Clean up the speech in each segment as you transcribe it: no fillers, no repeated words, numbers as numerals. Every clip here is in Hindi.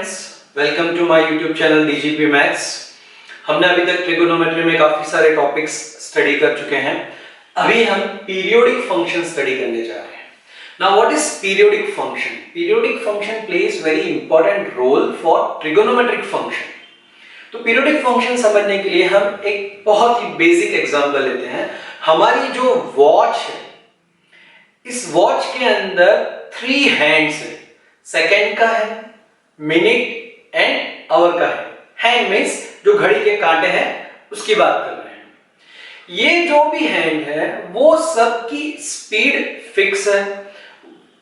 Friends, welcome to my YouTube channel DGP maths. हमने अभी तक ट्रिगोनोमेट्री में काफी सारे टॉपिक्स स्टडी कर चुके हैं। अभी हम पीरियोडिक फंक्शन स्टडी करने जा रहे हैं। Now what is periodic function? Periodic function plays very important role for trigonometric function. तो पीरियोडिक फंक्शन समझने के लिए हम एक बहुत ही बेसिक एग्जांपल लेते हैं। हमारी जो वॉच है, इस वॉच के अंदर 3 हैंड्स है। सेकंड का है, मिनट एंड आवर का है। हैंड मींस जो घड़ी के कांटे हैं उसकी बात कर रहे हैं। ये जो भी हैंड है वो सबकी स्पीड फिक्स है,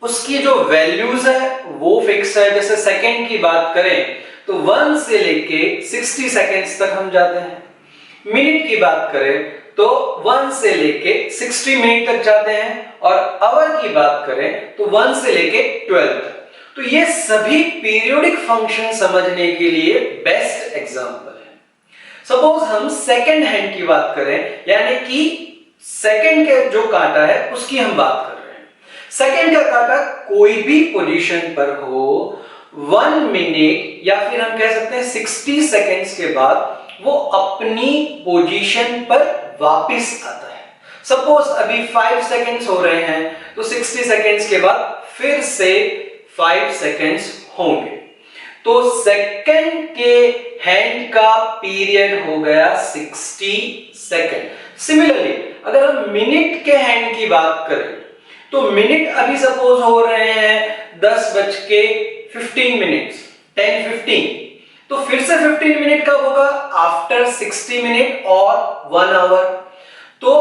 उसकी जो वैल्यूज है वो फिक्स है। जैसे सेकंड की बात करें तो 1 से लेके 60 सेकंड्स तक हम जाते हैं। मिनट की बात करें तो 1 से लेके 60 मिनट तक जाते हैं, और आवर की बात करें तो 1 से लेके 12 तक। तो ये सभी पीरियोडिक फंक्शन समझने के लिए बेस्ट एग्जांपल है। सपोज हम सेकंड हैंड की बात करें, यानी कि सेकंड के जो कांटा है उसकी हम बात कर रहे हैं। सेकंड का कांटा कोई भी पोजीशन पर हो, 1 मिनट या फिर हम कह सकते हैं 60 सेकंड्स के बाद वो अपनी पोजीशन पर वापस आता है। सपोज अभी 5 सेकंड्स हो रहे हैं तो 60 सेकंड्स के बाद फिर से 5 सेकंड्स होंगे। तो सेकंड के हैंड का पीरियड हो गया 60 सेकंड। सिमिलरली अगर हम मिनट के हैंड की बात करें तो मिनट अभी सपोज हो रहे हैं 10:15 10:15, तो फिर से 15 मिनट कब होगा? आफ्टर 60 मिनट और 1 आवर। तो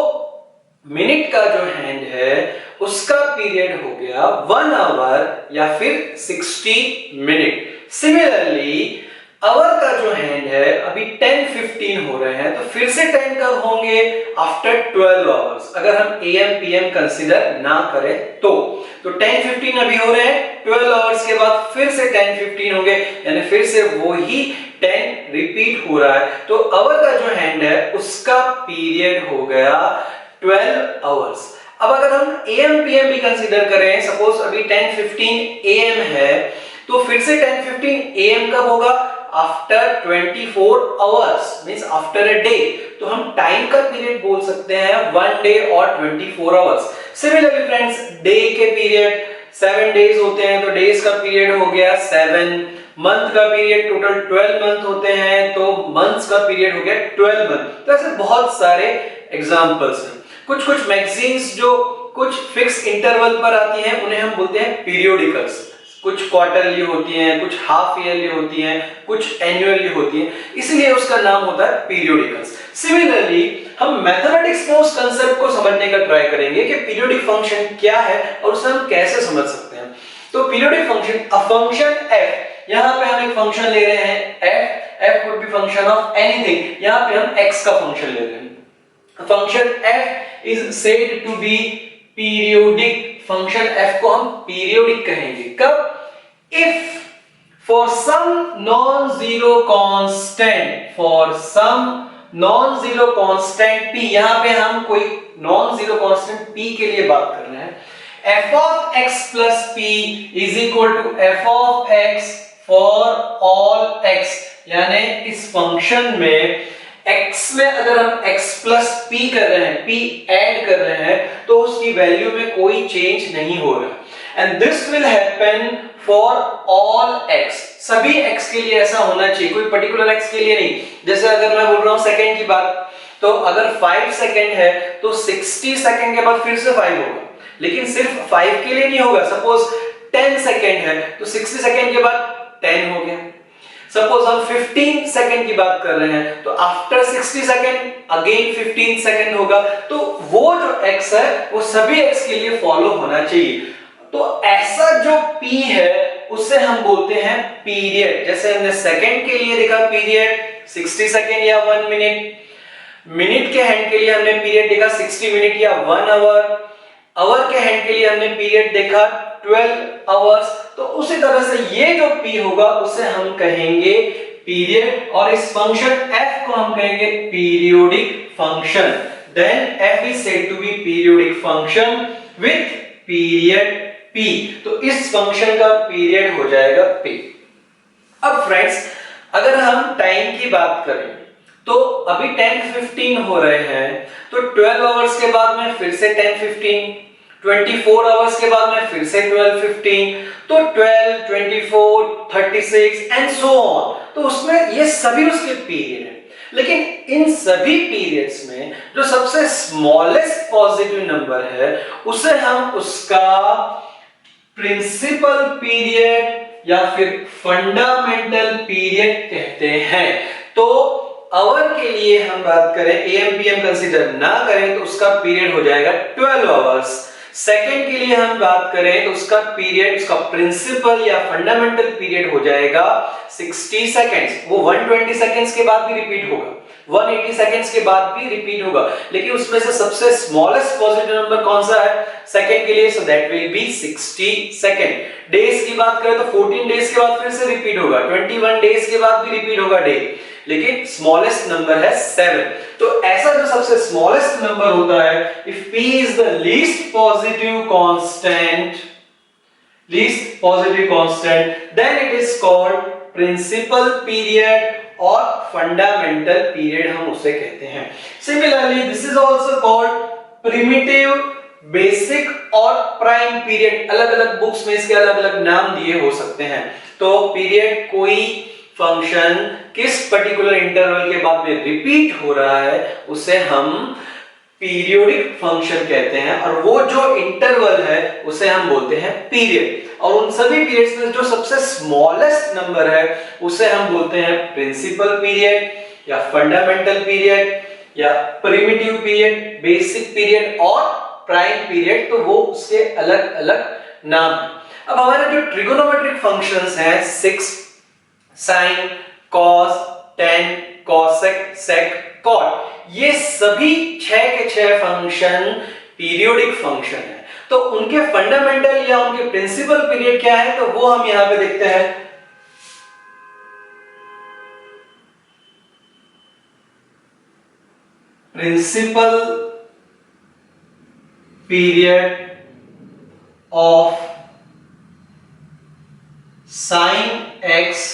मिनट का जो हैंड है उसका पीरियड हो गया 1 आवर या फिर 60 मिनट। सिमिलरली आवर का जो हैंड है अभी 10:15 हो रहे हैं, तो फिर से 10 कब होंगे? आफ्टर 12 आवर्स, अगर हम AM PM कंसीडर ना करें तो 10:15 अभी हो रहे हैं, 12 आवर्स के बाद फिर से 10:15 होंगे, यानी फिर से वही 10 रिपीट हो रहा है। तो आवर का जो हैंड है उसका पीरियड हो गया 12 आवर्स। अब अगर हम AM PM भी कंसीडर करें, सपोज अभी 10:15 AM है, तो फिर से 10:15 AM कब होगा? After 24 hours, means after a day. तो हम टाइम का पीरियड बोल सकते हैं 1 डे और 24 आवर्स। सिमिलरली फ्रेंड्स, डे के पीरियड 7 डेज होते हैं, तो डेज का पीरियड हो गया 7। मंथ का पीरियड टोटल 12 मंथ होते हैं, तो मंथ्स का पीरियड हो गया 12 मंथ। तो ऐसे बहुत सारे एग्जांपल्स हैं। कुछ मैगजीन्स जो कुछ फिक्स इंटरवल पर आती हैं उन्हें हम बोलते हैं पीरियोडिकल्स। कुछ क्वार्टरली होती हैं, कुछ हाफ ईयरली होती हैं, कुछ एनुअली होती हैं, इसलिए उसका नाम होता है पीरियोडिकल्स। सिमिलरली हम मैथमेटिक्स में उस कांसेप्ट को समझने का ट्राई करेंगे कि पीरियोडिक फंक्शन क्या है और उसे हम कैसे समझ सकते हैं। तो periodic function, a function f, यहां पे हम एक फंक्शन ले रहे हैं f could be function of anything. यहां पे हम x का फंक्शन ले रहे हैं। Function f is said to be periodic. Function f को हम पीरियोडिक कहेंगे कब? If for some non-zero constant p, यहां पे हम कोई non-zero constant p के लिए बात कर रहे हैं। f of x plus p is equal to f of x for all x, यानी इस फंक्शन में x में अगर हम x plus p कर रहे हैं, p ऐड कर रहे हैं, तो उसकी वैल्यू में कोई चेंज नहीं हो रहा। And this will happen for all x, सभी x के लिए ऐसा होना चाहिए, कोई पर्टिकुलर x के लिए नहीं। जैसे अगर मैं बोल रहा हूं सेकंड की बात, तो अगर 5 सेकंड है तो 60 सेकंड के बाद फिर से 5 होगा, लेकिन सिर्फ 5 के लिए नहीं होगा। सपोज 10 सेकंड है तो 60 सेकंड के बाद 10 हो गया। सपोज हम 15 सेकंड की बात कर रहे हैं तो आफ्टर 60 सेकंड अगेन 15 सेकंड होगा। तो वो जो x है वो सभी x के लिए फॉलो होना चाहिए। तो ऐसा जो p है उसे हम बोलते हैं पीरियड। जैसे हमने सेकंड के लिए देखा पीरियड 60 सेकंड या 1 मिनट, मिनट के हैंड के लिए हमने पीरियड देखा 60 मिनट या 1 आवर, आवर के हैंड के लिए हमने पीरियड देखा 12 आवर्स। तो उसी तरह से ये जो p होगा उसे हम कहेंगे पीरियड, और इस फंक्शन f को हम कहेंगे periodic function. Then f is said to be periodic function with period p। तो इस फंक्शन का पीरियड हो जाएगा p। अब फ्रेंड्स, अगर हम टाइम की बात करें तो अभी 10:15 हो रहे हैं, तो 12 आवर्स के बाद में फिर से 10:15, 24 आवर्स के बाद में फिर से 12:15, तो 12, 24, 36 एंड सो ऑन। तो उसमें ये सभी उसके पीरियड है, लेकिन इन सभी पीरियड्स में जो सबसे स्मॉलेस्ट पॉजिटिव नंबर है उसे हम उसका प्रिंसिपल पीरियड या फिर फंडामेंटल पीरियड कहते हैं। तो आवर के लिए हम बात करें, एएम पीएम कंसीडर ना करें तो उसका पीरियड हो जाएगा 12 आवर्स। सेकंड के लिए हम बात करें तो उसका पीरियड, उसका प्रिंसिपल या फंडामेंटल पीरियड हो जाएगा 60 सेकंड्स। वो 120 सेकंड्स के बाद भी रिपीट होगा, 180 सेकंड्स के बाद भी रिपीट होगा, लेकिन उसमें से सबसे स्मॉलेस्ट पॉजिटिव नंबर कौन सा है सेकंड के लिए? So that will be 60 second. Days की बात करें तो 14 डेज के बाद फिर से रिपीट होगा, 21 डेज के बाद भी रिपीट होगा डे, लेकिन स्मॉलेस्ट नंबर है 7। तो ऐसा जो सबसे स्मॉलेस्ट नंबर होता है, if p is the least positive constant, then it is called principal period और फंडामेंटल पीरियड हम उसे कहते हैं। Similarly this is also called primitive, basic और प्राइम पीरियड। अलग अलग बुक्स में इसके अलग अलग नाम दिए हो सकते हैं। तो पीरियड कोई फंक्शन किस पर्टिकुलर इंटरवल के बाद में रिपीट हो रहा है उसे हम पीरियोडिक फंक्शन कहते हैं, और वो जो इंटरवल है उसे हम बोलते हैं पीरियड। और उन सभी पीरियड्स में जो सबसे स्मॉलेस्ट नंबर है उसे हम बोलते हैं प्रिंसिपल पीरियड या फंडामेंटल पीरियड या प्रिमिटिव पीरियड, बेसिक पीरियड और प्राइम पीरियड। तो वो उसके अलग अलग नाम है। अब हमारे जो ट्रिगोनोमेट्रिक फंक्शंस हैं 6, साइन, कॉस, टेन, कॉसेक, सेक, कॉट, ये सभी 6 के 6 फंक्शन पीरियोडिक फंक्शन है। तो उनके फंडामेंटल या उनके प्रिंसिपल पीरियड क्या है, तो वो हम यहां पे देखते हैं। Principal period of sine x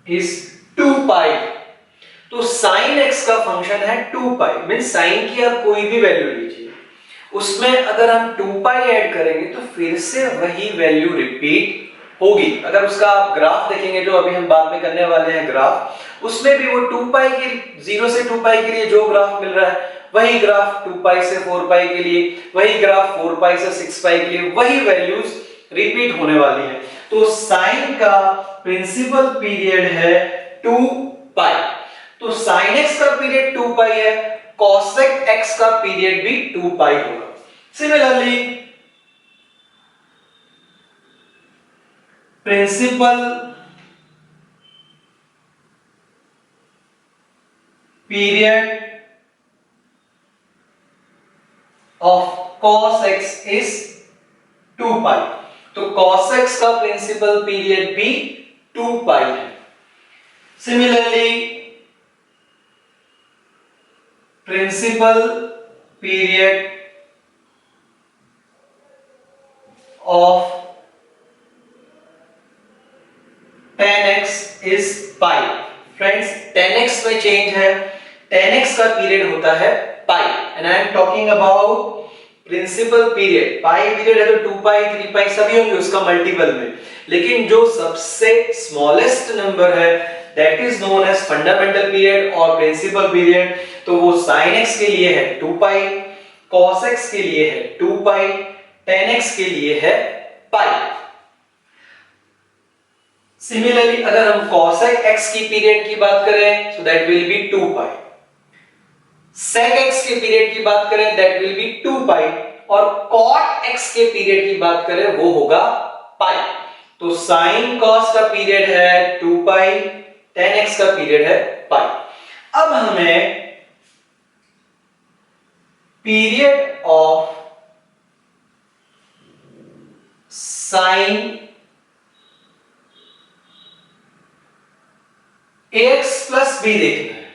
is 2 pi. तो साइन एक्स का फंक्शन है 2 पाई, मीन साइन की आप कोई भी वैल्यू लीजिए, उसमें अगर हम 2 पाई ऐड करेंगे तो फिर से वही वैल्यू रिपीट होगी। अगर उसका आप ग्राफ देखेंगे, जो अभी हम बाद में करने वाले हैं ग्राफ, उसमें भी वो 2 पाई के 0 से 2 पाई के लिए जो ग्राफ मिल रहा है वही ग्राफ 2 पाई से 4 पाई के लिए, वही ग्राफ 4 पाई से 6 पाई के लिए, वही वैल्यूज रिपीट होने वाली है। तो साइन का प्रिंसिपल पीरियड है 2 पाई। तो साइन एक्स का पीरियड 2 पाई है, कॉसेक एक्स का पीरियड भी 2 पाई होगा। Similarly principal period of cos x is 2 pi. तो cos x का प्रिंसिपल पीरियड भी 2 पाई है। Similarly principal period of tan x is pi. Friends, tan x में चेंज है, tan x का पीरियड होता है pi, and I am talking about principal period. Pi period है तो 2 पाई 3 पाई सभी होंगे उसका मल्टीपल में, लेकिन जो सबसे स्मॉलेस्ट नंबर है that is known as fundamental period और प्रिंसिपल पीरियड। तो वो sin x के लिए है 2 पाई, cos x के लिए है 2 पाई, tan x के लिए है पाई। सिमिलरली अगर हम cosec x की पीरियड की बात करें so that will be 2 pi, sec x के पीरियड की बात करें दैट विल बी 2 पाई, और cot x के पीरियड की बात करें वो होगा पाई। तो sin cos का पीरियड है 2 पाई, tan x का पीरियड है पाई। अब हमें period of sin ax plus b देखना है।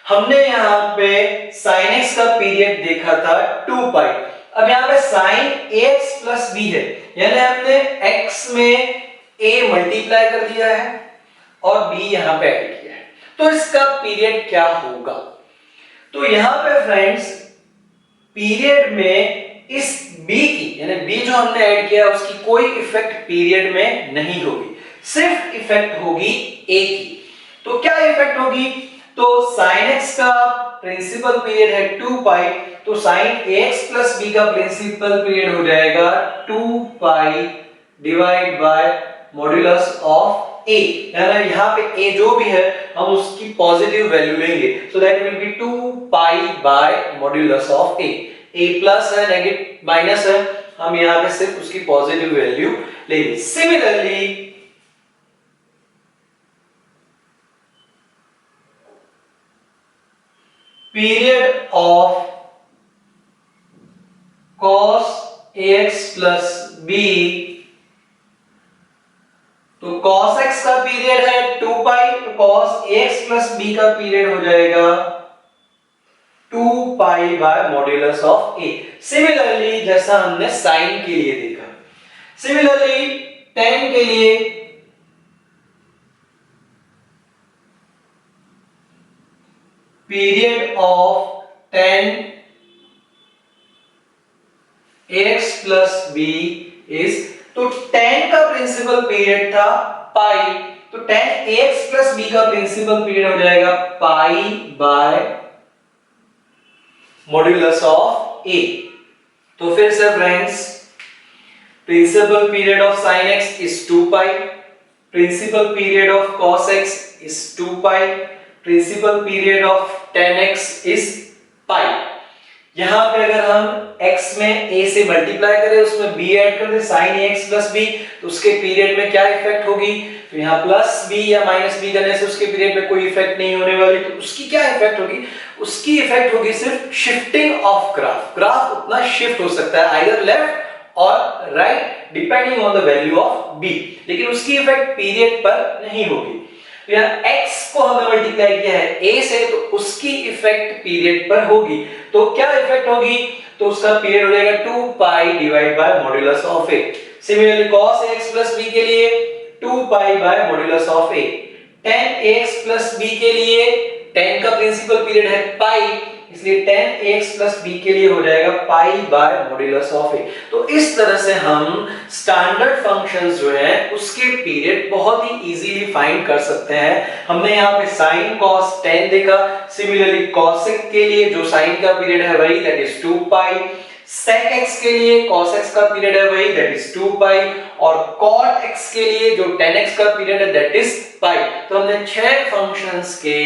हमने यहां पे sin x का पीरियड देखा था 2 पाई, अब यहां पे sin ax प्लस b है, यानी हमने x में a मल्टीप्लाई कर दिया है और b यहां पे ऐड किया है, तो इसका पीरियड क्या होगा? तो यहां पे फ्रेंड्स पीरियड में इस b की, यानी b जो हमने ऐड किया उसकी कोई इफेक्ट पीरियड में नहीं होगी, सिर्फ इफेक्ट होगी a की। तो क्या इफेक्ट होगी? तो sin x का प्रिंसिपल पीरियड है 2 पाई, तो sin ax प्लस b का प्रिंसिपल पीरियड हो जाएगा 2 pi divide by modulus of a, यानी यहाँ पे a जो भी है हम उसकी पॉजिटिव वैल्यू लेंगे, so that will be 2 pi by modulus of a plus है, नेगेटिव माइनस है, हम यहाँ पे सिर्फ उसकी पॉजिटिव वैल्यू लेंगे। Similarly period of cos ax plus b, तो cos x का पीरियड है 2 पाई, तो cos ax plus b का पीरियड हो जाएगा 2 pi by modulus of a। Similarly जैसा हमने sin के लिए देखा, सिमिलरली tan के लिए period of tan ax plus b is, तो tan का प्रिंसिपल पीरियड था पाई, तो tan ax plus b का प्रिंसिपल पीरियड हो जाएगा pi by modulus of a। तो फिर से friends principal period of sin x is 2 pi, principal period of cos x is 2 pi, principal period of tan x is pi. यहां पे अगर हम x में a से मल्टीप्लाई करें, उसमें b ऐड कर दें sin ax plus b, तो उसके पीरियड में क्या इफेक्ट होगी? तो यहाँ प्लस b या माइनस b करने से उसके पीरियड में कोई इफेक्ट नहीं होने वाली, तो उसकी क्या इफेक्ट होगी? उसकी इफेक्ट होगी सिर्फ शिफ्टिंग ऑफ ग्राफ, ग्राफ उतना शिफ्ट हो सकता है आइदर लेफ्ट और right depending on the value of b, लेकिन उसकी इफेक्ट पीरियड पर नहीं होगी। तो यहाँ x को हमने मल्टीप्लाई किया है a से, तो उसकी इफेक्ट पीरियड पर होगी। तो क्या इफेक्ट होगी? तो उसका पीरियड हो जाएगा 2 pi divide by modulus of a। Similarly cos ax plus b के लिए 2 pi by modulus of a। tan ax plus b के लिए tan का प्रिंसिपल पीरियड है पाई, इसलिए tan ax plus b के लिए हो जाएगा pi by modulus of a। तो इस तरह से हम स्टैंडर्ड फंक्शंस जो है उसके पीरियड बहुत ही इजीली फाइंड कर सकते हैं। हमने यहाँ पे sin cos tan देखा, सिमिलरली cosec के लिए जो sin का पीरियड है वही that is 2 pi, sec x के लिए cos x का पीरियड है वही दैट इज 2 पाई, और cot x के लिए जो tan x का पीरियड है दैट इज पाई। तो हमने 6 फंक्शंस के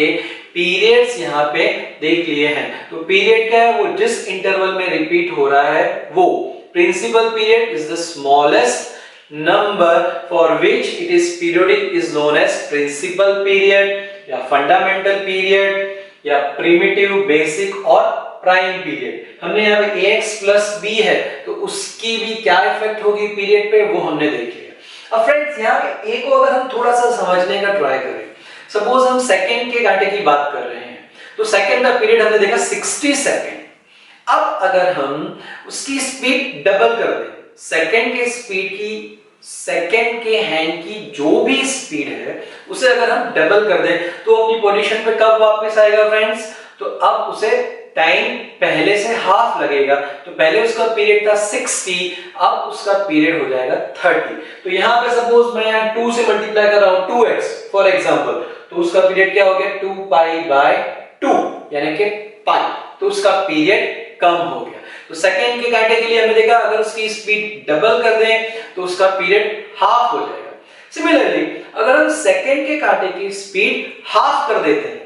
पीरियड्स यहाँ पे देख लिए हैं। तो पीरियड क्या है? वो जिस इंटरवल में रिपीट हो रहा है वो। Principal period is the smallest number for which it is periodic is known as principal period या फंडामेंटल पीरियड या प्रिमिटिव, बेसिक और प्राइम पीरियड। हमने यहाँ पे ax प्लस b है, तो उसकी भी क्या इफेक्ट होगी पीरियड पे वो हमने देख लिया। अब फ्रेंड्स यहाँ पे a को अगर हम थोड़ा सा समझने का ट्राई करें, सपोज हम सेकंड के कांटे की बात कर रहे हैं, तो सेकंड का पीरियड हमने देखा 60 सेकंड। अब अगर हम उसकी स्पीड डबल कर दें, सेकंड के स्पीड की, सेकंड के हैंड की जो भी स्पीड है उसे अगर हम डबल कर दें, तो अपनी पोजीशन पे कब वापस आएगा फ्रेंड्स? तो अब उसे टाइम पहले से हाफ लगेगा। तो पहले उसका पीरियड था 60, अब उसका पीरियड हो जाएगा 30। तो यहाँ पे सपोज मैं यहाँ 2 से मल्टीप्लाई कर रहा हूँ 2x फॉर एग्जांपल, तो उसका पीरियड क्या हो गया? 2 पाई बाय 2 यानी कि पाई, तो उसका पीरियड कम हो गया। तो सेकंड के कांटे के लिए हमने देखा अगर उसकी स्पीड डबल कर दें तो उसका पीरियड हाफ हो जाएगा। सिमिलरली अगर हम सेकंड के कांटे की स्पीड हाफ कर देते हैं,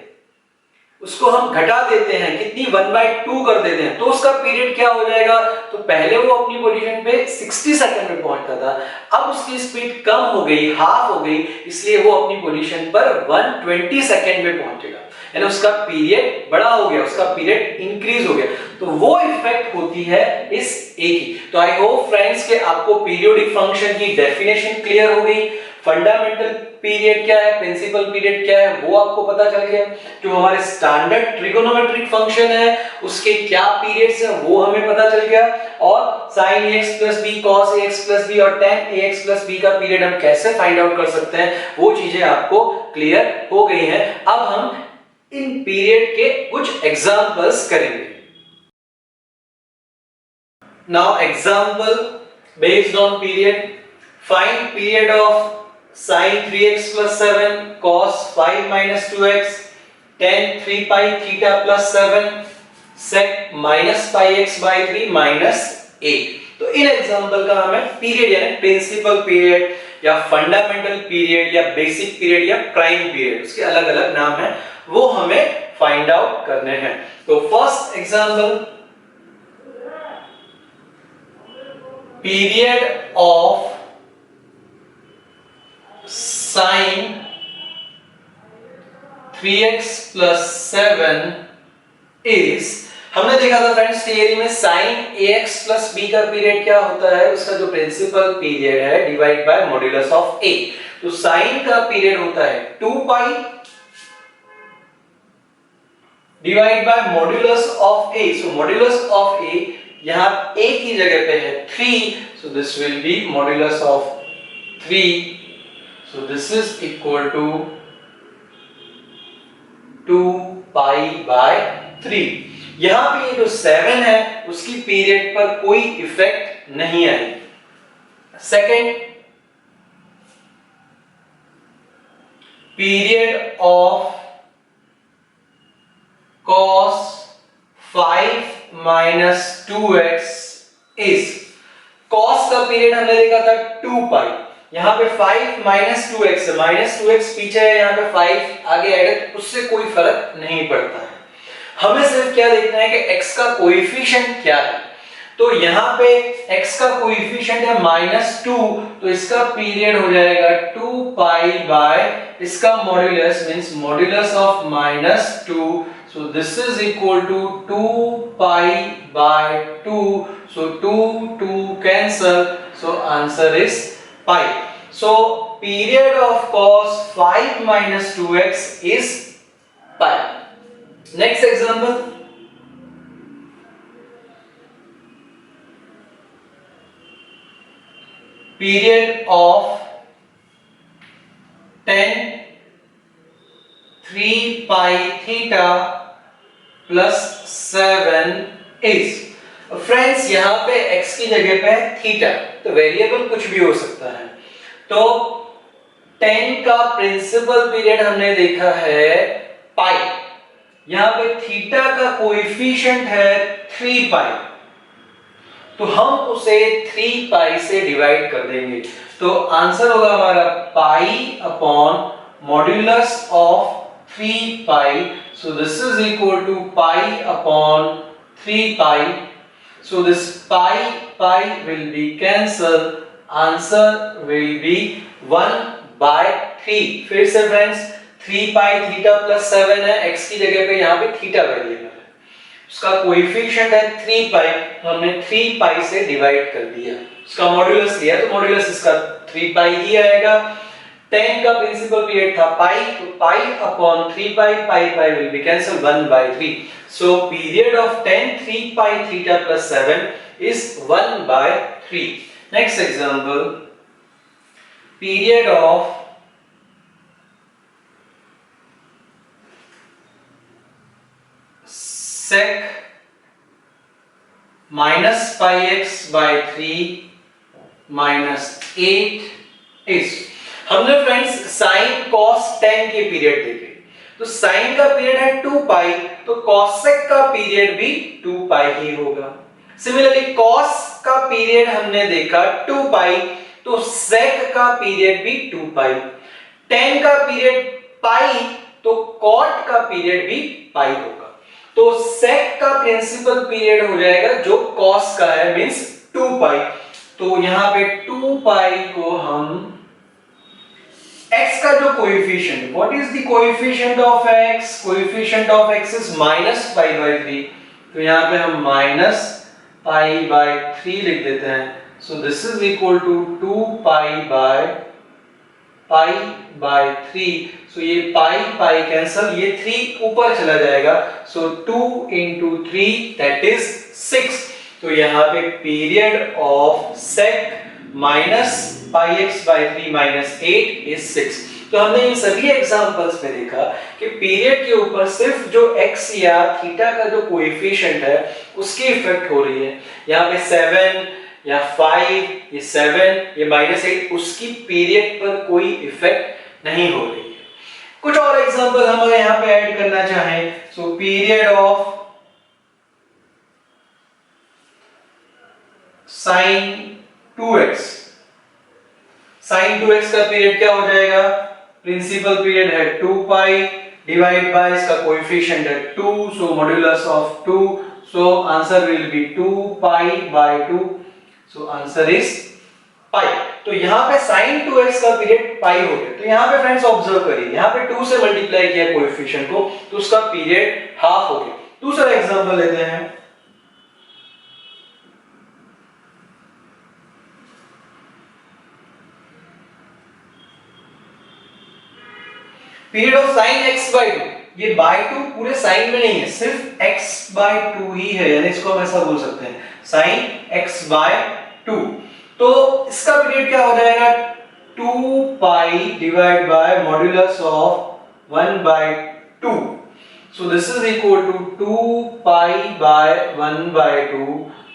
उसको हम घटा देते हैं, कितनी 1/2 कर देते हैं, तो उसका पीरियड क्या हो जाएगा? तो पहले वो अपनी पोजीशन पे 60 सेकंड में पहुंचता था, अब उसकी स्पीड कम हो गई, हाफ हो गई, इसलिए वो अपनी पोजीशन पर 120 सेकंड में पहुंचेगा, यानी उसका पीरियड बड़ा हो गया, उसका पीरियड इंक्रीज हो गया। तो वो इफेक्ट होती है इस ए की। तो आई होप फ्रेंड्स के आपको पीरियोडिक फंक्शन की डेफिनेशन क्लियर हो गई। फंडामेंटल पीरियड क्या है, प्रिंसिपल पीरियड क्या है, वो आपको पता चल गया। जो हमारे स्टैंडर्ड ट्रिगोनोमेट्रिक फंक्शन है उसके क्या पीरियड्स हैं वो हमें पता चल गया, और sin ax plus b cos ax plus b और tan ax plus b का पीरियड हम कैसे फाइंड आउट कर सकते हैं वो चीजें आपको क्लियर हो गई हैं। अब हम इन पीरियड के कुछ एग्जांपल्स करेंगे। Now example based on period. Find period of sin 3x plus 7 cos 5 minus 2x tan 3 pi theta plus 7 sec minus pi x by 3 minus 8। तो इन एग्जांपल का हमें पीरियड यानी प्रिंसिपल पीरियड या फंडामेंटल पीरियड या बेसिक पीरियड या प्राइम पीरियड, उसके अलग अलग नाम हैं, वो हमें फाइंड आउट करने हैं। तो first example, period of sin 3x plus 7 is, हमने देखा था फ्रेंड्स थियरी में sin ax plus b का पीरियड क्या होता है, उसका जो प्रिंसिपल पीरियड है divide by modulus of a। तो sin का पीरियड होता है 2 pi divide by modulus of a। So modulus of a यहां a की जगह पे है 3, so this will be modulus of 3, so this is equal to 2 pi by 3। यहां पे ये जो 7 है उसकी पीरियड पर कोई इफेक्ट नहीं आएगी। Second, period of cos 5 minus 2x is, cos का पीरियड हमने देखा था 2 पाई, यहाँ पे 5 minus 2x है, minus 2x पीछे है, यहाँ पे 5 आगे ऐड है, उससे कोई फर्क नहीं पड़ता है। हमें सिर्फ क्या देखना है कि x का कोएफिशिएंट क्या है। तो यहाँ पे x का कोएफिशिएंट है -2, तो इसका पीरियड हो जाएगा 2 पाई बाय इसका modulus means modulus of -2, so this is equal to 2 pi by 2, so 2 cancel, so answer is pi। so period of cos 5 minus 2x is pi। next example, period of tan 3 pi theta plus 7 is। Friends यहाँ पे x की जगह पे है थीटा, तो वेरिएबल कुछ भी हो सकता है। तो 10 का प्रिंसिपल पीरियड हमने देखा है पाई, यहाँ पे थीटा का कोएफिशिएंट है 3 पाई, तो हम उसे 3 पाई से डिवाइड कर देंगे, तो आंसर होगा हमारा pi upon modulus of 3 pi. So this is equal to pi upon 3 pi. So this pi will be cancelled. Answer will be 1 by 3। फिर से फ्रेंड्स 3 pi थीटा प्लस 7 है, x की जगह पे यहाँ पे थीटा वेरिएबल है, उसका कोएफिशिएंट है 3 pi, तो हमने 3 pi से डिवाइड कर दिया, उसका मॉड्यूलस लिया तो मॉड्यूलस इसका 3 pi ही आएगा। 10 का प्रिंसिपल पीरियड था पाई, तो pi upon 3 pi, pi will be cancel 1 by 3। So period of tan 3 pi theta plus 7 is 1 by 3। Next example, period of sec minus pi x by 3 minus 8 is। हमने फ्रेंड्स sin cos tan के पीरियड देखे, तो sin का पीरियड है 2 पाई, तो cosec का पीरियड भी 2 पाई ही होगा। सिमिलरली cos का पीरियड हमने देखा 2 पाई, तो sec का पीरियड भी 2 पाई। tan का पीरियड पाई, तो cot का पीरियड भी पाई होगा। तो sec का प्रिंसिपल पीरियड हो जाएगा जो cos का है मींस 2 पाई, तो यहां पे 2 पाई को हम x का जो coefficient, what is the coefficient of x, coefficient of x is -pi by 3, तो यहां पे हम -पाई बाय 3 लिख देते हैं। So this is equal to 2 pi by pi by 3, so ये पाई पाई कैंसल, ये 3 ऊपर चला जाएगा, सो 2 into 3 दैट इज 6। तो यहाँ पे period of sec minus pi x by 3 minus 8 is 6। तो हमने इन सभी एग्जांपल्स में देखा कि पीरियड के ऊपर सिर्फ जो x या थीटा का जो कोएफिशिएंट है उसकी इफेक्ट हो रही है। यहाँ पे 7 या 5, ये 7, ये -8, उसकी पीरियड पर कोई इफेक्ट नहीं हो रही है। कुछ और एग्जांपल हम अगर यहाँ पे ऐड करना चाहें, so period of sin 2x, sin 2x का पीरियड क्या हो जाएगा, प्रिंसिपल पीरियड है 2 पाई डिवाइड बाय इसका कोएफिशिएंट है 2, so modulus of 2, so answer will be 2 pi by 2, so answer is pi. तो यहाँ पे sin 2x का पीरियड पाई हो गया। तो यहाँ पे फ्रेंड्स ऑब्जर्व करिए, यहाँ पे 2 से मल्टीप्लाई किया कोएफिशिएंट को, तो उसका पीरियड हाफ हो गया। दूसरा एग्जांपल लेते हैं, period of sin x by 2, ये बाय 2 पूरे साइन में नहीं है, सिर्फ x by 2 ही है, यानी इसको हम ऐसा बोल सकते हैं sin x by 2। तो इसका पीरियड क्या हो जाएगा, 2 pi divide by modulus of 1 by 2, so this is equal to 2 pi by 1 by 2,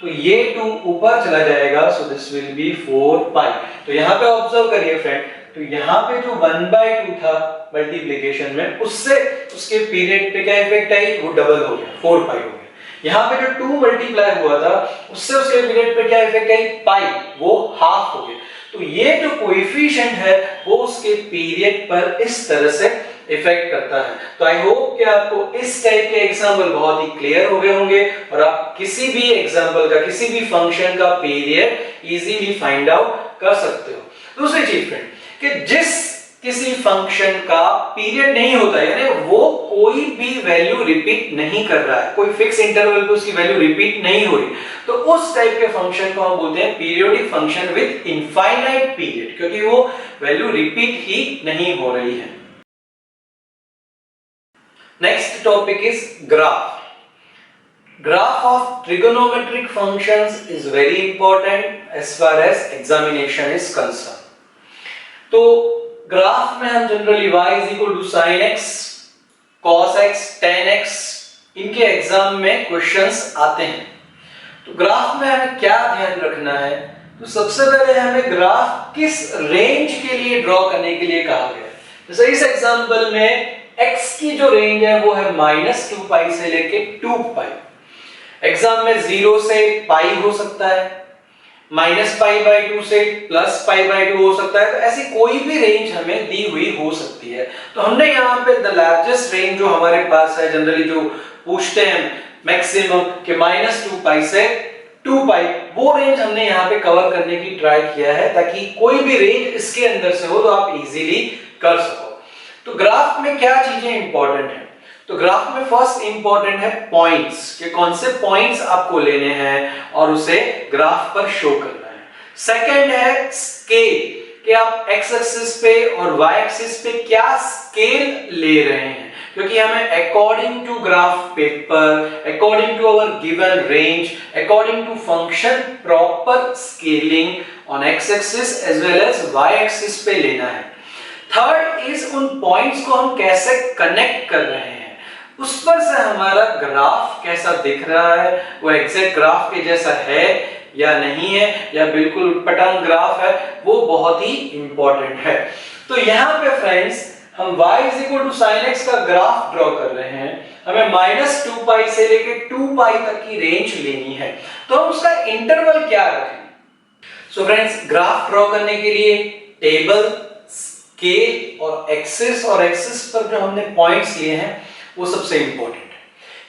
तो ये 2 ऊपर चला जाएगा, so this will be 4 pi. तो यहाँ पे ऑब्जर्व करिए फ्रेंड, तो यहाँ पे जो 1 by 2 था मल्टीप्लिकेशन में, उससे उसके पीरियड पे क्या इफेक्ट आई, वो डबल हो गया, 4 पाई हो गया। यहाँ पे जो 2 मल्टीप्लाई हुआ था उससे उसके पीरियड पे क्या इफेक्ट आई, पाई, वो हाफ हो गया। तो ये जो कोएफिशिएंट है वो उसके पीरियड पर इस तरह से इफेक्ट करता है। तो आई होप कि आपको इस टाइप के एग्जांपल बहुत ही क्लियर हो गए होंगे और आप किसी भी एग्जांपल का, किसी भी फंक्शन का पीरियड इजीली फाइंड आउट कर सकते हो। दूसरी चीज फ्रेंड, कि जिस किसी फंक्शन का पीरियड नहीं होता, यानी वो कोई भी वैल्यू रिपीट नहीं कर रहा है, कोई फिक्स इंटरवल पे उसकी वैल्यू रिपीट नहीं हो रही, तो उस टाइप के फंक्शन को हम बोलते हैं periodic function with infinite period, क्योंकि वो वैल्यू रिपीट ही नहीं हो रही है। Next topic is graph. Graph of trigonometric functions is very important as far as examination is concerned. तो ग्राफ में हम generally y is equal to sin x, cos x, tan x, इनके एग्जाम में क्वेश्चंस आते हैं। तो ग्राफ में हमें क्या ध्यान रखना है, तो सबसे पहले हमें ग्राफ किस रेंज के लिए ड्रॉ करने के लिए कहा गया है। जैसे इस एग्जांपल में x की जो रेंज है वो है -2 पाई से लेके 2 पाई। एग्जाम में 0 से पाई हो सकता है, -π/2 से +π/2 हो सकता है, तो ऐसी कोई भी रेंज हमें दी हुई हो सकती है। तो हमने यहाँ पे द लार्जेस्ट रेंज जो हमारे पास है, जनरली जो पूछते हैं मैक्सिमम के -2 पाई से 2 पाई, वो रेंज हमने यहाँ पे कवर करने की ट्राई किया है, ताकि कोई भी रेंज इसके अंदर से हो तो आप इजीली कर सको। तो ग्राफ में क्या चीजें इंपॉर्टेंट है, तो ग्राफ में फर्स्ट इंपॉर्टेंट है पॉइंट्स, कि कौन से पॉइंट्स आपको लेने हैं और उसे ग्राफ पर शो करना है। सेकंड है स्केल, कि आप x एक्सिस पे और y एक्सिस पे क्या स्केल ले रहे हैं, क्योंकि हमें according to graph paper, according to our given range, according to function proper scaling on x axis as well as y axis पे लेना है। थर्ड इज उन पॉइंट्स को हम कैसे कनेक्ट कर रहे हैं, उस पर से हमारा ग्राफ कैसा दिख रहा है, वो एग्जैक्ट ग्राफ के जैसा है या नहीं है, या बिल्कुल पटांग ग्राफ है, वो बहुत ही इंपॉर्टेंट है। तो यहाँ पे फ्रेंड्स हम y is equal to sin x का ग्राफ ड्रॉ कर रहे हैं, हमें -2 पाई से लेके 2 पाई तक की रेंज लेनी है, तो हम उसका इंटरवल क्या रखें। सो फ्रेंड्स, ग्राफ ड्रॉ करने के लिए टेबल, स्केल और एक्सिस पर जो हमने पॉइंट्स लिए हैं वो सबसे इंपॉर्टेंट है।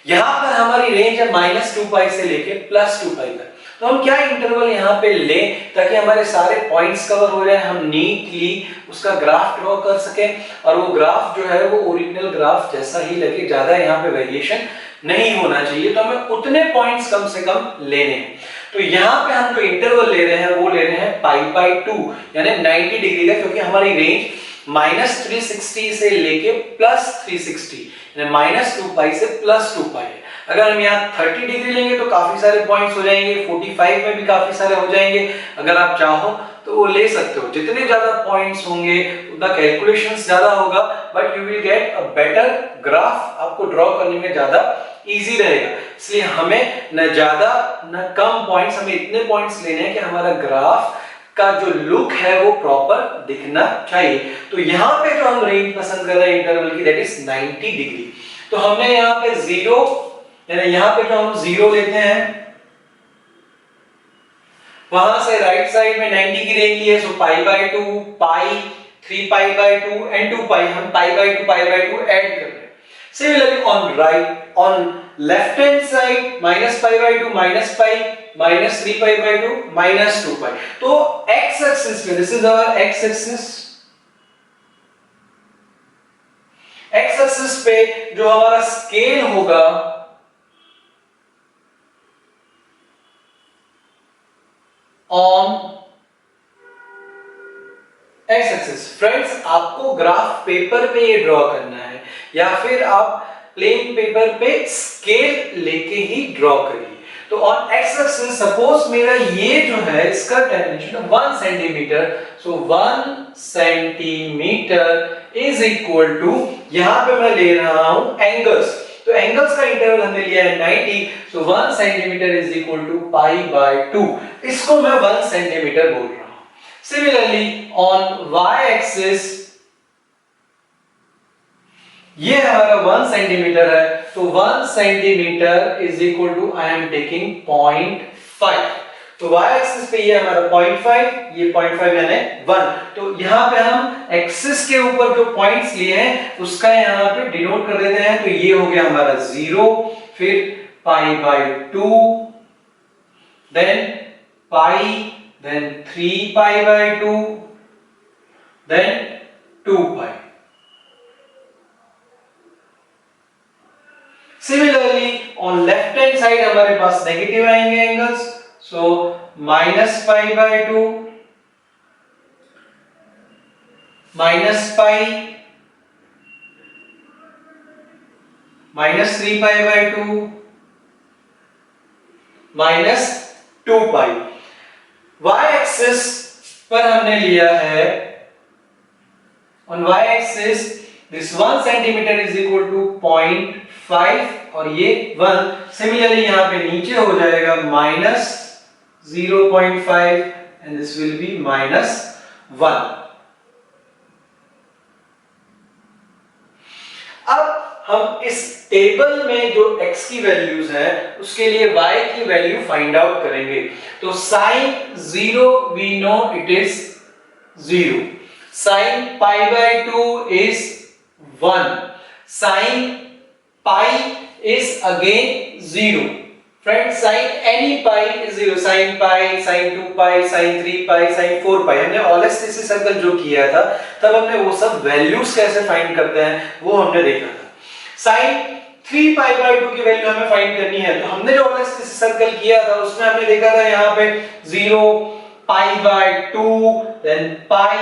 यहां पर हमारी रेंज है -2 पाई से लेके +2 पाई तक, तो हम क्या इंटरवल यहां पे लें ताकि हमारे सारे पॉइंट्स कवर हो जाए, हम नीटली उसका ग्राफ ड्रॉ कर सके और वो ग्राफ जो है वो ओरिजिनल ग्राफ जैसा ही लगे, ज्यादा यहां पे वेरिएशन नहीं होना चाहिए। तो हमें उतने पॉइंट्स कम से कम लेने हैं। तो यहाँ पे हम जो इंटरवल ले रहे हैं वो ले रहे हैं π/2, यानी 90 डिग्री का, क्योंकि हमारी रेंज -360 से लेके +360, -2π से +2π है। अगर हम यहाँ 30 डिग्री लेंगे तो काफी सारे पॉइंट्स हो जाएंगे, 45 में भी काफी सारे हो जाएंगे। अगर आप चाहो तो वो ले सकते हो, जितने ज्यादा पॉइंट्स होंगे उतना कैलकुलेशंस ज्यादा होगा, but you will get a better graph, आपको ड्रॉ करने में ज्यादा इजी रहेगा। इसलिए हमें न ज्यादा न कम पॉइंट्स, हमें इतने पॉइंट्स लेने हैं कि हमारा ग्राफ का जो लुक है वो प्रॉपर दिखना चाहिए। तो यहाँ पे जो हम रेंज पसंद कर रहे हैं इंटरवल की, दैट इज 90 डिग्री। तो हमने यहाँ पे 0, यानी यहाँ पे जो हम 0 लेते हैं, वहां से राइट साइड में 90 की रेंज ली है, सो π/2, पाई, 3π/2 एंड 2π, हम π/2 π/2 ऐड कर रहे हैं। Similarly on right, on left hand side -π/2 -π, -3π/2 -2π। तो x axis पे, this is our x axis, x axis पे जो हमारा स्केल होगा ऑन एक्स एक्सिस। फ्रेंड्स, आपको ग्राफ पेपर पे ये ड्रॉ करना है या फिर आप प्लेन पेपर पे स्केल लेके ही ड्रॉ करिए। तो ऑन एक्स एक्सिस सपोज मेरा ये जो है इसका dimension 1 centimetre, so 1 centimetre is equal to, यहां पे मैं ले रहा हूं एंगल्स, तो एंगल्स का इंटरवल हमने लिया है 90, सो 1 सेंटीमीटर इज इक्वल टू π/2, इसको मैं 1 सेंटीमीटर बोल रहा हूं। सिमिलरली ऑन y एक्सिस ये हमारा 1 सेंटीमीटर है, तो 1 centimetre is equal to, I am taking 0.5, तो y एक्सिस पे ये हमारा 0.5, ये 0.5 यानी 1। तो यहाँ पे हम एक्सिस के ऊपर जो पॉइंट्स लिए हैं उसका यहाँ पे डिनोट कर देते हैं, तो ये हो गया हमारा 0, फिर π/2, then pi, then 3π/2, then 2π। Similarly on left hand side हमारे पास नेगेटिव आएंगे एंगल्स, so -π/2, -π, -3π/2, -2π। y एक्सिस पर हमने लिया है, on y axis this 1 centimetre is equal to 0.5 और ये 1। सिमिलरली यहां पे नीचे हो जाएगा -0.5 एंड दिस विल बी -1। अब हम इस टेबल में जो x की वैल्यूज है उसके लिए y की वैल्यू फाइंड आउट करेंगे। तो sin 0 we know it is 0, sin π/2 is 1, sin pi is again 0. Friends, sin any pi is 0, sin pi, sin 2pi, sin 3pi, sin 4pi। हमने ऑलेस्टिसिटी सर्कल जो किया था तब हमने वो सब वैल्यूज कैसे फाइंड करते हैं वो हमने देखा था। sin 3π/2 की वैल्यू हमें फाइंड करनी है, तो हमने जो ऑलेस्टिसिटी सर्कल किया था उसमें हमने देखा था यहाँ पे 0, π/2, then pi,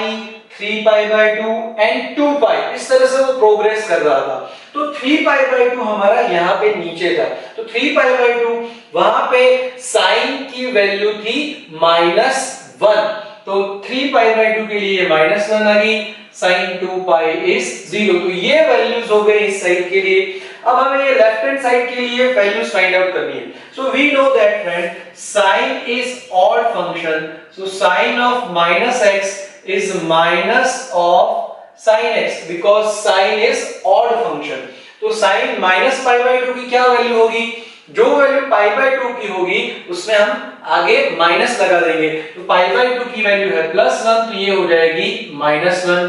3π/2 and 2π, इस तरह से वो प्रोग्रेस कर रहा था। तो 3π/2 हमारा यहाँ पे नीचे था, तो 3π/2 वहां पे साइन की वैल्यू थी -1, तो 3π/2 के लिए -1 आ गई, sin 2π is 0। तो ये वैल्यूज हो गई इस साइड के लिए। अब हमें ये लेफ्ट हैंड साइड के लिए वैल्यूज फाइंड आउट करनी है। So we know that friend sin is odd function, so sin of -x is minus of sin x because sin is odd function। तो sin -π/2 की क्या वैल्यू होगी, जो वैल्यू π/2 की होगी उसमें हम आगे माइनस लगा देंगे, तो π/2 की वैल्यू है +1, तो ये हो जाएगी -1।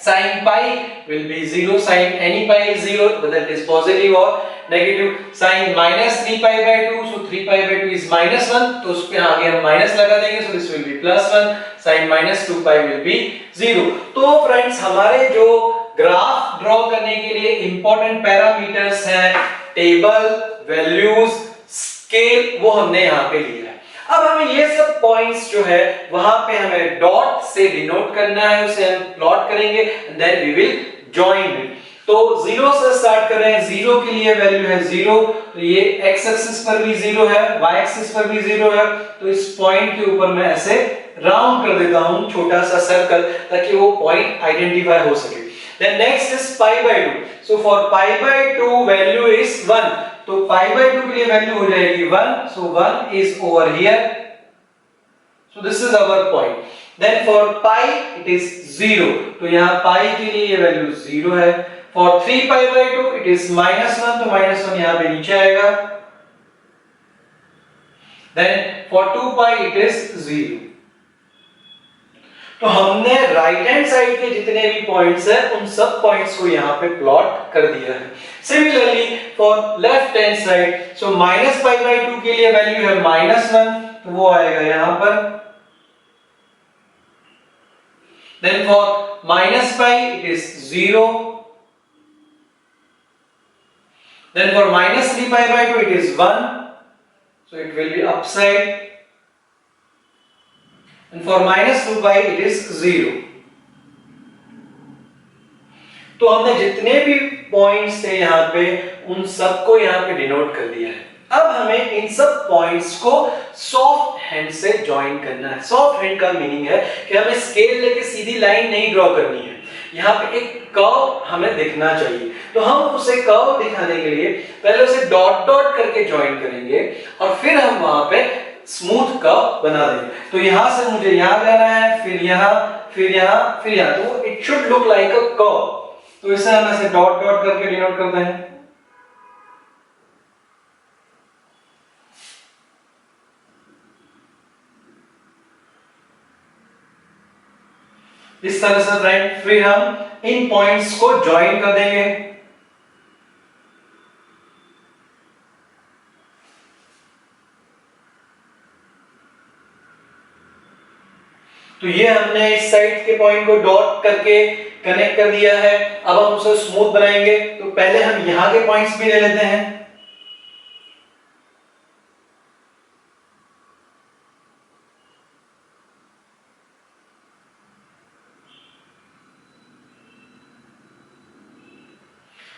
sin pi will be 0, sin any pi is 0, whether it is positive or negative। sin -3π/2, so 3π/2 is -1, तो उस पे आगे हम माइनस लगा देंगे, so this will be +1, sin -2π will be 0। तो फ्रेंड्स, हमारे जो ग्राफ ड्रॉ करने के लिए इंपॉर्टेंट पैरामीटर्स हैं टेबल, वैल्यूज, स्केल, वो हमने यहाँ पे लिया है। अब हमें ये सब पॉइंट्स जो है वहां पे हमें डॉट से डिनोट करना है, उसे हम प्लॉट करेंगे, then we will join it. तो 0 से स्टार्ट कर रहे हैं, 0 के लिए वैल्यू है 0, तो ये x एक्सिस पर भी 0 है, y एक्सिस पर भी 0 है, तो इस पॉइंट के ऊपर मैं ऐसे राउंड कर देता हूं छोटा सा सर्कल, ताकि वो पॉइंट आइडेंटिफाई हो सके। Then next is pi by 2, so for pi by 2 value is 1, तो पाई बाय 2 के लिए वैल्यू हो जाएगी 1, सो 1 is over here, so this is our point. Then for pi it is 0, तो यहाँ pi के लिए ये वैल्यू 0 है। For 3 pi by 2 it is -1, तो -1 यहाँ पे नीचे आएगा। Then for 2 pi it is 0। तो हमने राइट हैंड साइड के जितने भी पॉइंट्स हैं उन सब पॉइंट्स को यहाँ पे प्लॉट कर दिया है। Similarly for left hand side, so -pi/2 के लिए वैल्यू है -1, तो वो आएगा यहाँ पर। Then for -pi it is 0. Then for -3pi/2 it is 1, so it will be upside. And for -2pi it is 0. तो हमने जितने भी पॉइंट्स थे यहाँ पे उन सबको यहाँ पे डिनोट कर दिया है। अब हमें इन सब पॉइंट्स को सॉफ्ट हैंड से ज्वाइन करना है। सॉफ्ट हैंड का मीनिंग है कि हमें स्केल लेके सीधी लाइन नहीं ड्रॉ करनी है, यहाँ पे एक कर्व हमें दिखना चाहिए। तो हम उसे कर्व दिखाने के लिए पहले उसे डॉट डॉट करके ज्वाइन करेंगे और फिर हम वहां पे स्मूथ कर्व बना देंगे। तो यहां से मुझे यहां जाना है, फिर यहां, फिर यहां, फिर यहां, तो it should look like a curve. तो इसे हम ऐसे डॉट डॉट करके डिनोट करते हैं। इस तरह से फ्रेंड, फिर हम इन पॉइंट्स को ज्वाइन कर देंगे। तो ये हमने इस साइड के पॉइंट को डॉट करके कनेक्ट कर दिया है। अब हम उसे स्मूथ बनाएंगे, तो पहले हम यहां के पॉइंट्स भी ले लेते हैं।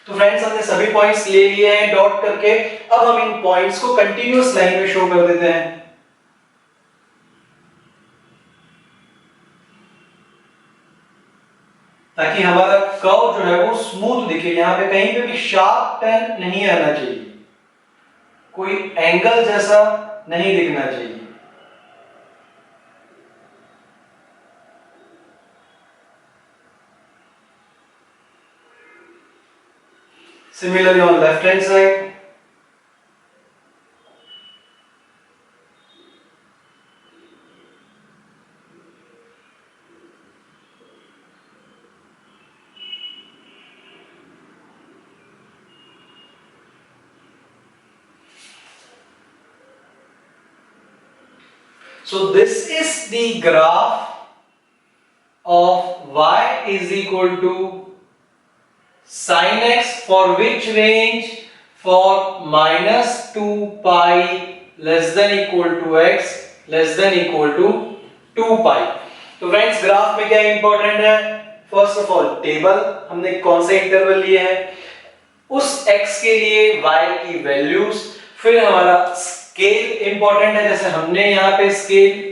तो फ्रेंड्स, हमने सभी पॉइंट्स ले लिए हैं डॉट करके। अब हम इन पॉइंट्स को कंटीन्यूअस लाइन में शो कर देते हैं, ताकि हमारा कर्व जो है वो स्मूथ दिखे। यहां पे कहीं पे भी शार्प टर्न नहीं आना चाहिए, कोई एंगल जैसा नहीं दिखना चाहिए। Similarly on left hand side, so this is the graph of y is equal to sin x for which range? For -2 pi less than equal to x less than equal to 2 pi। तो फ्रेंड्स, ग्राफ में क्या इंपॉर्टेंट है? फर्स्ट ऑफ ऑल टेबल, हमने कौन से इंटरवल लिए हैं, उस x के लिए y की वैल्यूज, फिर हमारा स्केल इंपॉर्टेंट है। जैसे हमने यहाँ पे स्केल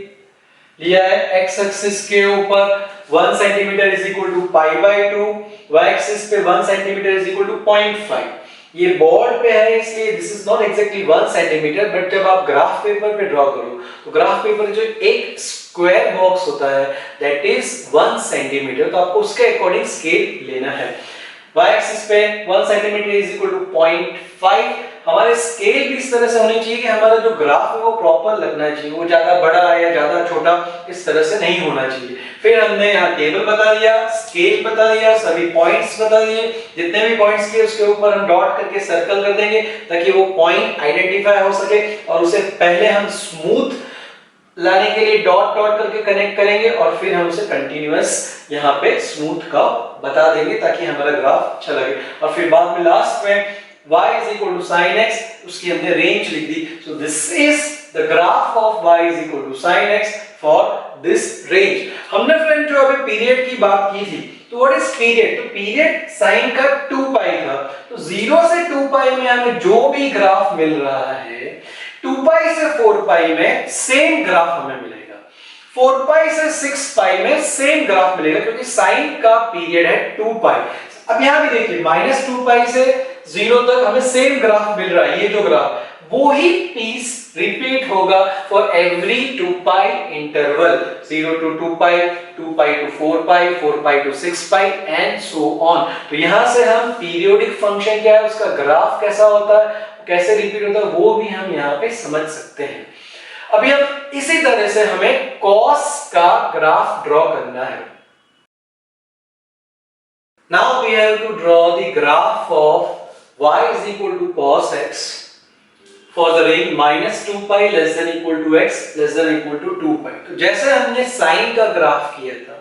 लिया है x एक्सिस के ऊपर 1 centimetre is equal to π/2, y axis पे 1 सेंटीमीटर इज इक्वल टू 0.5। ये बोर्ड पे है इसलिए this is not exactly 1 centimetre, but जब आप ग्राफ पेपर पे ड्रॉ करो तो ग्राफ पेपर जो एक स्क्वायर बॉक्स होता है दैट इज 1 सेंटीमीटर, तो आपको उसके अकॉर्डिंग स्केल लेना है। y एक्सिस पे 1 सेंटीमीटर इज इक्वल टू 0.5। हमारे स्केल भी इस तरह से होनी चाहिए कि हमारा जो ग्राफ है वो प्रॉपर लगना चाहिए, वो ज्यादा बड़ा या ज्यादा छोटा इस तरह से नहीं होना चाहिए। फिर हमने यहाँ टेबल बता दिया, स्केल बता दिया, सभी पॉइंट्स बता दिए। जितने भी पॉइंट्स किए उसके ऊपर हम डॉट करके सर्कल कर देंगे ताकि वो पॉइंट आइडेंटिफाई हो सके, और उसे पहले हम स्मूथ लाने के लिए डॉट डॉट करके कनेक्ट करेंगे और फिर हम उसे कंटीन्यूअस यहाँ पे स्मूथ का बता देंगे ताकि हमारा ग्राफ अच्छा लगे। और फिर बाद में लास्ट में y is equal to sin x, उसकी हमने रेंज लिख दी. So this is the graph of y is equal to sin x for this range. हमने फ्रेंड जो अभी पीरियड की बात की थी, तो व्हाट इज पीरियड? तो पीरियड साइन का 2 पाई था. तो 0 से 2 पाई में हमें जो भी ग्राफ मिल रहा है, 2 पाई से 4 पाई में सेम ग्राफ हमें मिलेगा. 4 पाई से 6 पाई में सेम ग्राफ मिलेगा, क्योंकि साइन का पीरियड है 2 पाई. अब यहां भी देखिए -2 पाई से 0 तक हमें सेम ग्राफ मिल रहा है. ये जो ग्राफ, वो ही पीस रिपीट होगा for every 2 pi interval. 0 to 2 pi, 2 pi to 4 pi, 4 pi to 6 pi and so on. तो यहां से हम पीरियोडिक फंक्शन क्या है, उसका ग्राफ कैसा होता है, कैसे रिपीट होता है, वो भी हम यहाँ पे समझ सकते हैं. अभी अब इसी तरह से हमें cos का ग्राफ ड्रॉ करना है. Now we have to draw the graph of y is equal to cos x for the range -2 pi less than equal to x less than equal to 2 pi. तो जैसे हमने sin का ग्राफ किया था,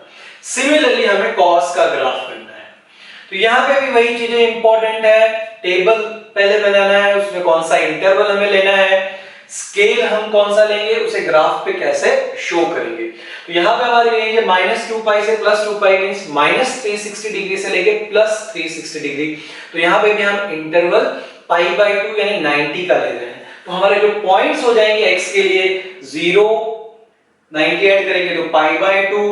सिमिलरली हमें cos का ग्राफ करना है. तो यहाँ पे भी वही चीजें इंपॉर्टेंट है. टेबल पहले बनाना है, उसमें कौन सा इंटरवल हमें लेना है, स्केल हम कौन सा लेंगे, उसे ग्राफ पे कैसे शो करेंगे. तो यहाँ पे हमारी रेंज है -2 पाई से +2 पाई, मींस -360 डिग्री से लेके +360 डिग्री. तो यहाँ पे भी हम इंटरवल π/2 यानी 90 का ले रहे हैं. तो हमारे जो पॉइंट्स हो जाएंगे x के लिए 0, 90 ऐड करेंगे तो π/2,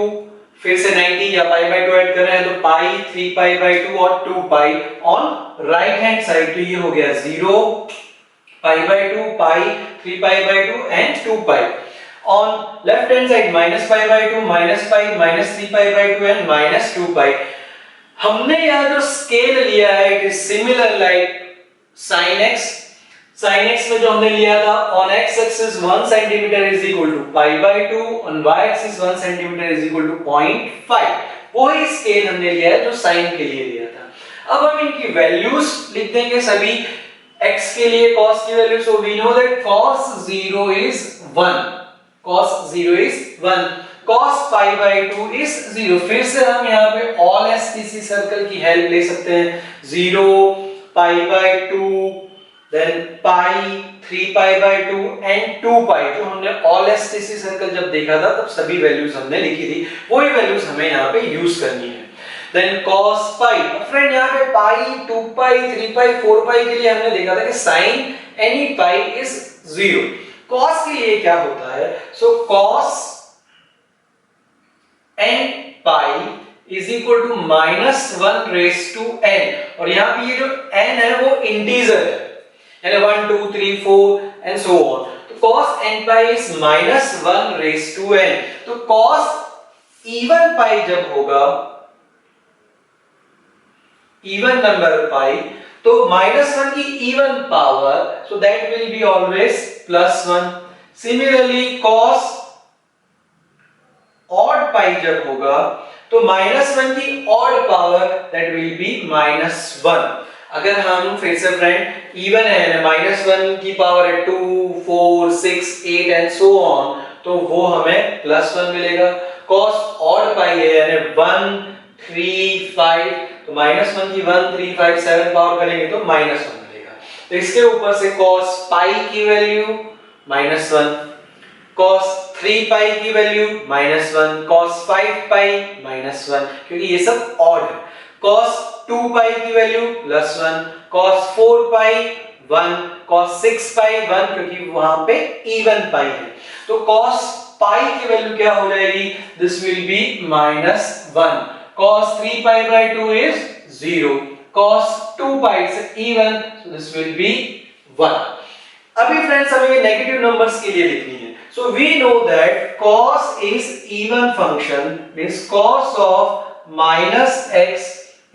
फिर से 90 या π/2 ऐड कर रहे हैं तो पाई, 3π/2 और 2 pi on right hand side. तो ये हो गया 0, π/2, pi, 3π/2 and 2 pi. On left hand side -π/2, -pi, -3π/2 and -2 pi. हमने यहाँ जो स्केल लिया है it is similar like sin x. sin x में जो हमने लिया था on x axis 1 cm is equal to π/2, on y axis 1 cm is equal to 0.5. वही स्केल हमने लिया है जो sin के लिए लिया था. अब हम इनकी वैल्यूज लिख देंगे सभी x के लिए cos की value. so we know that cos 0 is 1, cos 0 is 1, cos π/2 is 0. फिर से हम यहाँ पे all STC सर्कल की हेल्प ले सकते हैं. 0, π/2, then pi, 3π/2 and 2 पाई. जो हमने all STC सर्कल जब देखा था तब सभी वैल्यूज हमने लिखी थी, वही वैल्यूज हमें यहाँ पे यूज करनी है. then cos pi. फ्रेंड यहाँ पे पाई, 2 पाई, 3 पाई, 4 पाई के लिए हमने देखा था कि sin any pi is 0. cos के लिए क्या होता है, so cos n pi is equal to -1 raised to n. और यहाँ पे ये जो n है वो इंटीजर है, यानी 1 2 3 4 and so on. तो cos n pi is -1 raised to n. तो cos even pi जब होगा, even number pi, तो -1 की even power, so that will be always +1. similarly cos odd pi जब होगा तो -1 की odd power, that will be -1. अगर हम फिर से फ्रेंड इवन है, -1 की पावर है 2 4 6 8 एंड सो ऑन, तो वो हमें +1 मिलेगा. cos odd pi है यानी 1 3 5, तो -1 की 1 3 5 7 पावर करेंगे तो -1 मिलेगा. तो इसके ऊपर से cos pi की वैल्यू -1, cos 3 पाई की वैल्यू -1, cos 5 पाई -1, क्योंकि ये सब ऑड है. cos 2 पाई की वैल्यू +1, cos 4 पाई 1, cos 6 पाई 1, क्योंकि वहां पे इवन पाई है. तो cos पाई की वैल्यू क्या हो जाएगी, this will B -1. cos 3 π/2 is 0, cos 2 pi is even, so this will be 1. अभी फ्रेंड्स हमें ये नेगेटिव नंबर्स के लिए लिखनी है. So we know that cos is even function, means cos of -x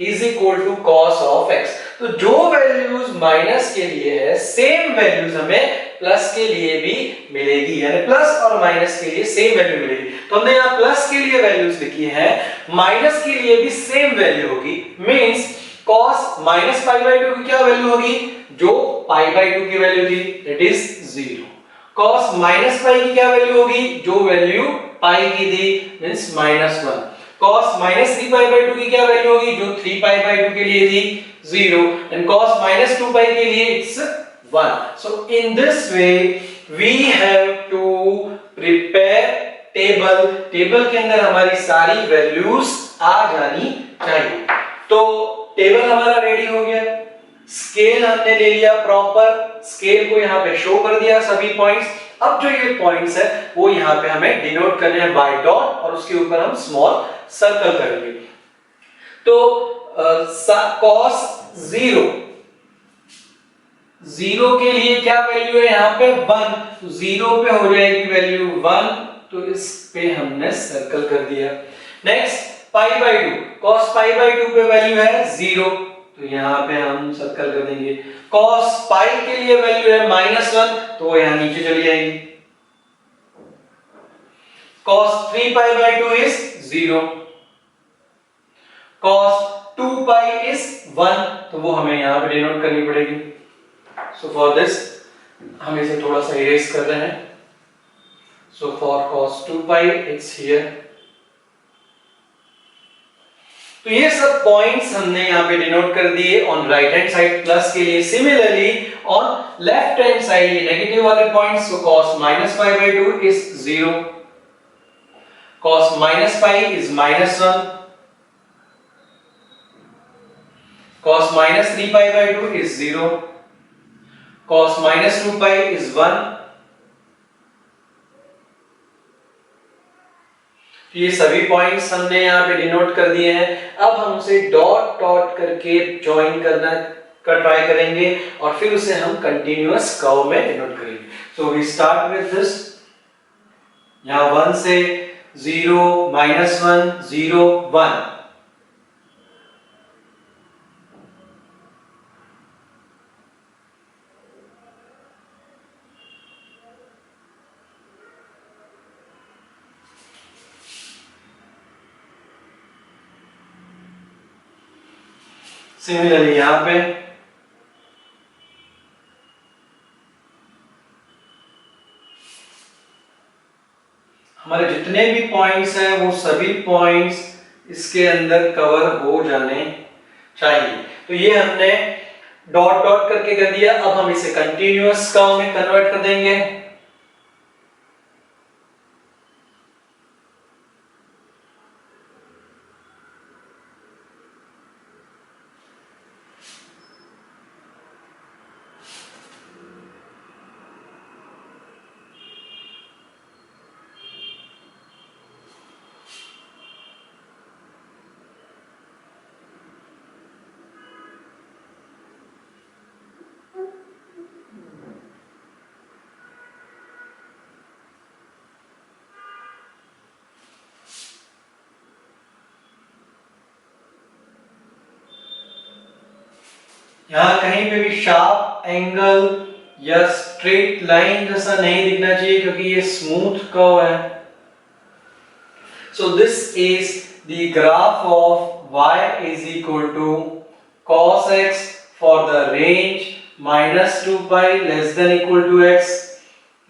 is equal to cos of x. तो जो वैल्यूज माइनस के लिए है सेम वैल्यूज हमें प्लस के लिए भी मिलेगी, यानी प्लस और माइनस के लिए सेम वैल्यू मिलेगी. तो हमने यहाँ प्लस के लिए वैल्यूज लिखी है, माइनस के लिए भी सेम वैल्यू होगी. मींस cos -π/2 की क्या वैल्यू होगी, जो π/2 की वैल्यू थी, दैट इज 0. cos -π की क्या वैल्यू होगी, जो वैल्यू पाई की थी, means -1. cos minus 3 pi by 2 की क्या वैल्यू होगी, जो 3 pi by 2 के लिए थी 0 and cos minus 2 pi के लिए it's 1. So in this way we have to prepare table के अंदर हमारी सारी वैल्यूज आ जानी चाहिए. तो टेबल हमारा रेडी हो गया, स्केल हमने ले लिया प्रॉपर, स्केल को यहाँ पे शो कर दिया सभी पॉइंट्स. अब जो ये पॉइंट्स है वो यहाँ पे हमें डिनोट करने हैं बाय डॉट और उसके ऊपर हम स्मॉल सर्कल करेंगे. तो cos 0 के लिए क्या वैल्यू है यहाँ पे 1, तो 0 पे हो जाएगी वैल्यू 1, तो इस पे हमने सर्कल कर दिया. Next pi by 2, cos pi by 2 पे वैल्यू है 0, तो यहाँ पे हम सर्कल कर देंगे. cos पाई के लिए वैल्यू है -1, तो वो यहाँ नीचे चली जाएगी. cos 3 pi by 2 is 0, cos 2 pi is 1, तो वो हमें यहाँ पे डिनोट करनी पड़ेगी. सो फॉर दिस हम इसे थोड़ा सा इरेज कर रहे हैं. So for cos 2 pi it's here. तो ये सब पॉइंट्स हमने यहाँ पे डिनोट कर दिए on right hand side plus के लिए. Similarly on left hand side ये नेगेटिव वाले points, so cos minus pi by 2 is 0, cos minus pi is -1, cos minus 3 pi by 2 is 0, cos minus 2 pi is 1. ये सभी पॉइंट्स हमने यहाँ पे डिनोट कर दिए हैं. अब हम उसे डॉट डॉट करके ज्वाइन करना का ट्राई करेंगे और फिर उसे हम कंटिन्यूअस कर्व में डिनोट करेंगे. So we start with this. यहाँ 1 से 0 -1 0 1. सिमिलरली यहां पे हमारे जितने भी पॉइंट्स हैं वो सभी पॉइंट्स इसके अंदर कवर हो जाने चाहिए. तो ये हमने डॉट डॉट करके कर दिया. अब हम इसे कंटिन्यूअस कर्व में कन्वर्ट कर देंगे. यहां कहीं पे भी शार्प एंगल या स्ट्रेट लाइन जैसा नहीं दिखना चाहिए क्योंकि ये स्मूथ कर्व है. सो this is the graph of y is equal to cos x for the range -2 pi less than equal to x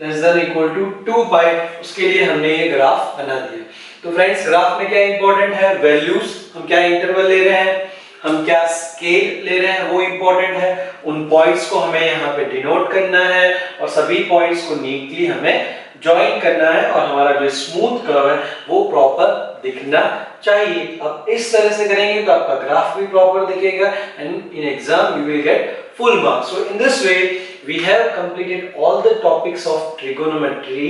less than equal to 2 pi. उसके लिए हमने ये ग्राफ बना दिया. तो फ्रेंड्स ग्राफ में क्या इंपॉर्टेंट है, वैल्यूज, हम क्या इंटरवल ले रहे हैं, हम क्या स्केल ले रहे हैं वो इंपॉर्टेंट है. उन पॉइंट्स को हमें यहाँ पे डिनोट करना है और सभी पॉइंट्स को नीटली हमें ज्वाइन करना है और हमारा जो स्मूथ कर्व है वो प्रॉपर दिखना चाहिए. अब इस तरह से करेंगे तो आपका ग्राफ भी प्रॉपर दिखेगा and in exam you will get full marks. So in this way we have completed all the topics of trigonometry.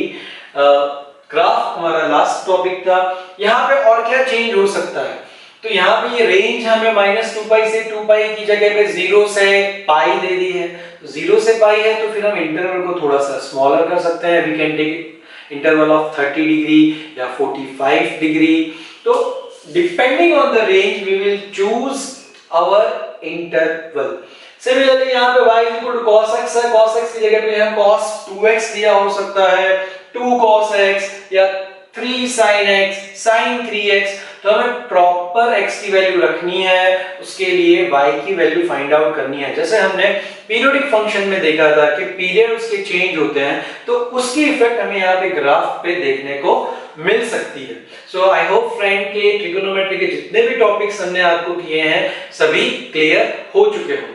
Graph हमारा लास्ट टॉपिक था. यहाँ पे और क्या चेंज हो सकता है, तो यहाँ पे ये रेंज हमें -2 पाई से 2 पाई की जगह पे 0 से पाई दे दी है. तो 0 से पाई है तो फिर हम इंटरवल को थोड़ा सा स्मॉलर कर सकते हैं. We can take interval of 30 degree या 45 डिग्री. तो depending on the range we will choose our interval. Similarly यहाँ पे y equal to cos x है. cos x की जगह पे हम cos 2x दिया हो सकता है, 2 cos x या 3 sin x, sin 3x. तो हमें प्रॉपर x की वैल्यू रखनी है, उसके लिए y की वैल्यू फाइंड आउट करनी है. जैसे हमने पीरियोडिक फंक्शन में देखा था कि पीरियड उसके चेंज होते हैं तो उसकी इफेक्ट हमें यहाँ पे ग्राफ पे देखने को मिल सकती है। सो आई होप फ्रेंड के ट्रिगोनोमेट्री के जितने भी टॉपिक्स हमने आपको किए हैं सभी क्लियर हो चुके होंगे।